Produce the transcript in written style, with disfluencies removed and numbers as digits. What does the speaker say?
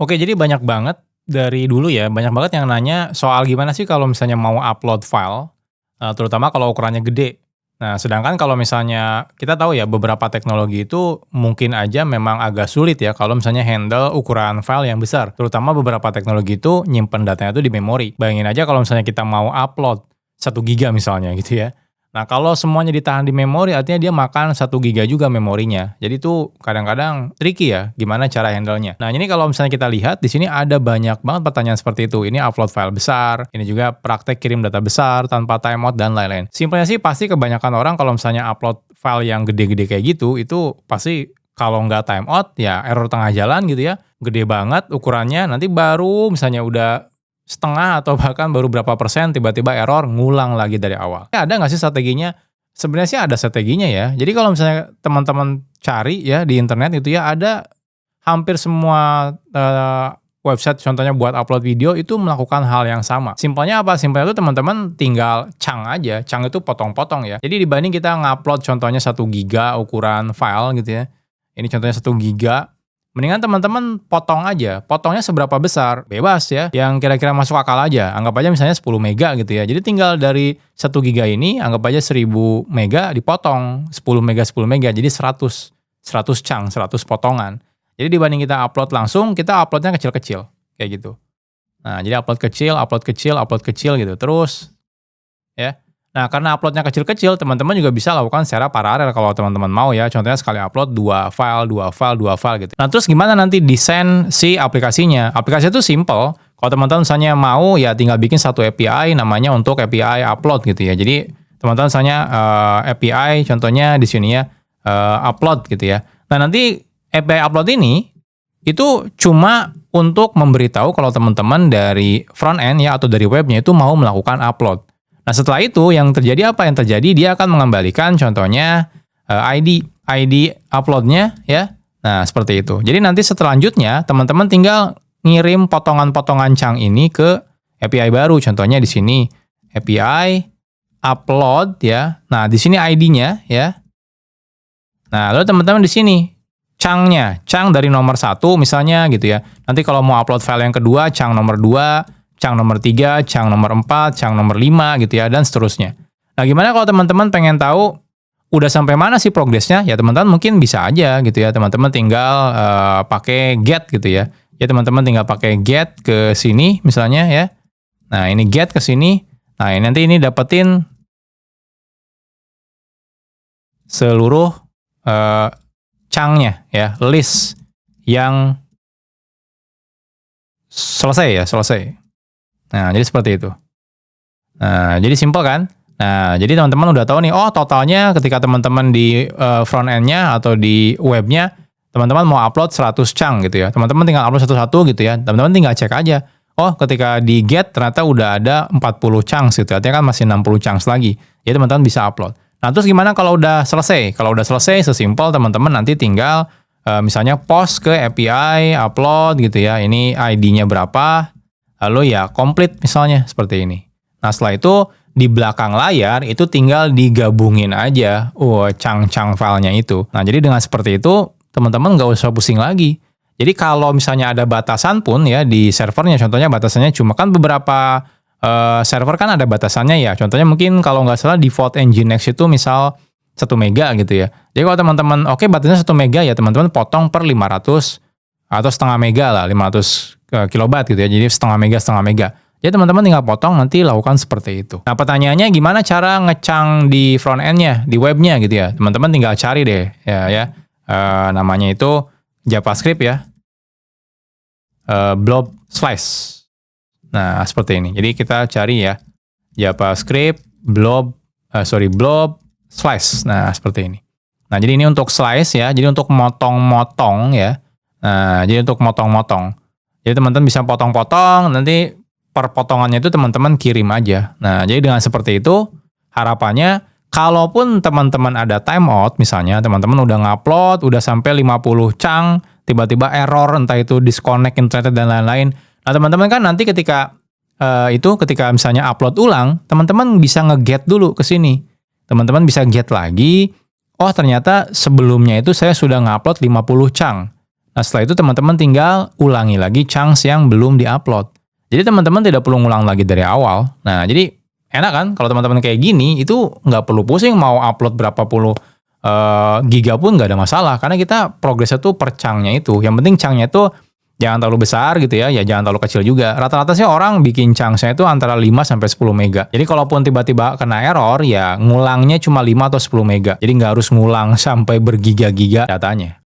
Oke, jadi banyak banget dari dulu ya, banyak banget yang nanya soal gimana sih kalau misalnya mau upload file, terutama kalau ukurannya gede. Nah, sedangkan kalau misalnya kita tahu ya beberapa teknologi itu mungkin aja memang agak sulit ya kalau misalnya handle ukuran file yang besar. Terutama beberapa teknologi itu nyimpen datanya itu di memori. Bayangin aja kalau misalnya kita mau upload 1 giga misalnya gitu ya. Nah, kalau semuanya ditahan di memori artinya dia makan 1 giga juga memorinya. Jadi itu kadang-kadang tricky ya, gimana cara handle-nya. Nah, ini kalau misalnya kita lihat di sini ada banyak banget pertanyaan seperti itu. Ini upload file besar, ini juga praktek kirim data besar tanpa timeout dan lain-lain. Simpelnya sih pasti kebanyakan orang kalau misalnya upload file yang gede-gede kayak gitu, itu pasti kalau nggak timeout ya error tengah jalan gitu ya. Gede banget ukurannya, nanti baru misalnya udah setengah atau bahkan baru berapa persen tiba-tiba error ngulang lagi dari awal. Ada nggak sih strateginya? Sebenarnya sih ada strateginya ya. Jadi kalau misalnya teman-teman cari ya di internet itu ya ada hampir semua website contohnya buat upload video itu melakukan hal yang sama. Simpelnya apa? Simpelnya itu teman-teman tinggal chunk aja. Chunk itu potong-potong ya. Jadi dibanding kita ngupload contohnya 1 giga ukuran file gitu ya. Ini contohnya 1 giga. Mendingan teman-teman potong aja. Potongnya seberapa besar? Bebas ya. Yang kira-kira masuk akal aja. Anggap aja misalnya 10 mega gitu ya. Jadi tinggal dari 1 giga ini, anggap aja 1000 mega dipotong. 10 mega, 10 mega. Jadi 100 chunk, 100 potongan. Jadi dibanding kita upload langsung, kita uploadnya kecil-kecil. Kayak gitu. Nah, jadi upload kecil, upload kecil, upload kecil gitu. Terus, ya. Nah, karena uploadnya kecil-kecil, teman-teman juga bisa lakukan secara paralel kalau teman-teman mau ya. Contohnya sekali upload 2 file, 2 file, 2 file gitu. Nah, terus gimana nanti desain si aplikasinya? Aplikasi itu simple. Kalau teman-teman misalnya mau ya tinggal bikin satu API namanya untuk API upload gitu ya. Jadi teman-teman misalnya API contohnya di sini ya upload gitu ya. Nah, nanti API upload ini itu cuma untuk memberitahu kalau teman-teman dari front end ya atau dari webnya itu mau melakukan upload. Nah, setelah itu yang terjadi apa? Yang terjadi dia akan mengembalikan contohnya ID uploadnya ya. Nah, seperti itu. Jadi nanti selanjutnya teman-teman tinggal ngirim potongan-potongan chunk ini ke API baru. Contohnya di sini API upload ya. Nah, di sini ID-nya ya. Nah, lalu teman-teman di sini chunk-nya, chunk dari nomor 1 misalnya gitu ya. Nanti kalau mau upload file yang kedua, chunk nomor 2, chunk nomor 3, chunk nomor 4, chunk nomor 5 gitu ya, dan seterusnya. Nah, gimana kalau teman-teman pengen tahu udah sampai mana sih progresnya? Ya teman-teman mungkin bisa aja gitu ya, teman-teman tinggal pakai get gitu ya. Ya teman-teman tinggal pakai get ke sini misalnya ya. Nah, ini get ke sini. Nah, nanti ini dapetin seluruh chunk-nya ya, list yang selesai ya, selesai. Nah, jadi seperti itu. Nah, jadi simpel kan? Nah, jadi teman-teman udah tahu nih, oh totalnya ketika teman-teman di front end-nya atau di webnya, teman-teman mau upload 100 chunk gitu ya. Teman-teman tinggal upload satu-satu gitu ya. Teman-teman tinggal cek aja. Oh, ketika di get ternyata udah ada 40 chunks gitu. Artinya kan masih 60 chunks lagi. Jadi teman-teman bisa upload. Nah, terus gimana kalau udah selesai? Kalau udah selesai, sesimpel teman-teman nanti tinggal misalnya post ke API, upload gitu ya. Ini ID-nya berapa, lalu ya komplit misalnya seperti ini. Nah, setelah itu di belakang layar itu tinggal digabungin aja chunk-chunk filenya itu. Nah, jadi dengan seperti itu teman-teman nggak usah pusing lagi. Jadi kalau misalnya ada batasan pun ya di servernya, contohnya batasannya cuma kan beberapa server kan ada batasannya ya. Contohnya mungkin kalau nggak salah default Nginx itu misal 1 mega gitu ya. Jadi kalau teman-teman oke batasnya 1 mega ya teman-teman potong per 500 atau setengah mega lah, 500 kilobyte gitu ya. Jadi setengah mega. Jadi teman-teman tinggal potong, nanti lakukan seperti itu. Nah, pertanyaannya gimana cara ngecang di front end-nya, di webnya gitu ya. Teman-teman tinggal cari deh ya. Namanya itu JavaScript ya. Blob slice. Nah, seperti ini. Jadi kita cari ya JavaScript blob slice. Nah, seperti ini. Nah, jadi ini untuk slice ya. Jadi untuk motong-motong ya. Nah, jadi untuk motong-motong. Jadi teman-teman bisa potong-potong, nanti per potongannya itu teman-teman kirim aja. Nah, jadi dengan seperti itu, harapannya kalaupun teman-teman ada timeout, misalnya teman-teman udah ngupload, udah sampai 50 chunk, tiba-tiba error, entah itu disconnect internet dan lain-lain. Nah, teman-teman kan nanti ketika ketika misalnya upload ulang, teman-teman bisa nge-get dulu ke sini. Teman-teman bisa get lagi, oh ternyata sebelumnya itu saya sudah ngupload 50 chunk. Nah, setelah itu teman-teman tinggal ulangi lagi chunks yang belum di-upload. Jadi teman-teman tidak perlu ngulang lagi dari awal. Nah, jadi enak kan kalau teman-teman kayak gini, itu nggak perlu pusing mau upload berapa puluh giga pun nggak ada masalah. Karena kita progresnya tuh per chunk-nya itu. Yang penting chunk-nya itu jangan terlalu besar gitu ya jangan terlalu kecil juga. Rata-rata sih orang bikin chunks-nya itu antara 5 sampai 10 mega. Jadi kalaupun tiba-tiba kena error, ya ngulangnya cuma 5 atau 10 mega. Jadi nggak harus ngulang sampai bergiga-giga datanya.